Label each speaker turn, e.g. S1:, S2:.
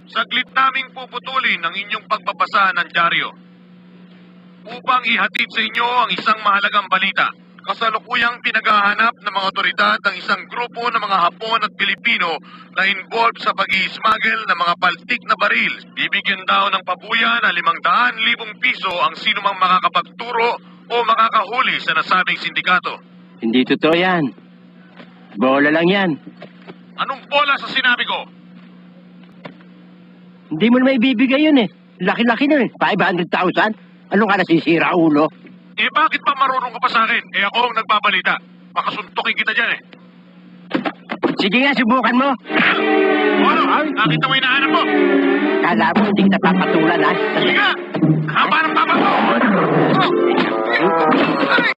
S1: Saglit naming puputulin ang inyong pagbabasa ng dyaryo upang ihatid sa inyo ang isang mahalagang balita. Kasalukuyang pinaghahanap ng mga otoridad ang isang grupo ng mga Hapon at Pilipino na involved sa pag-i-smuggle ng mga paltik na baril. Bibigyan daw ng pabuya na 500,000 piso ang sino mang makakapagturo o makakahuli sa nasabing sindikato.
S2: Hindi totoo yan. Bola lang yan.
S1: Anong bola sa sinabi ko?
S2: Hindi mo na maibibigay yun eh. Laki-laki na eh. 500,000? Anong ka nasisira, ulo?
S1: Eh bakit pa marunong ka pa sa akin? Eh ako ang nagbabalita. Makasuntokin kita dyan eh.
S2: Sige nga, subukan mo.
S1: Ano? Nakita mo hinahanap mo?
S2: Kala mo hindi kita papatulan, ha?
S1: Sige nga! Haba ng papa mo! Oh! Aray!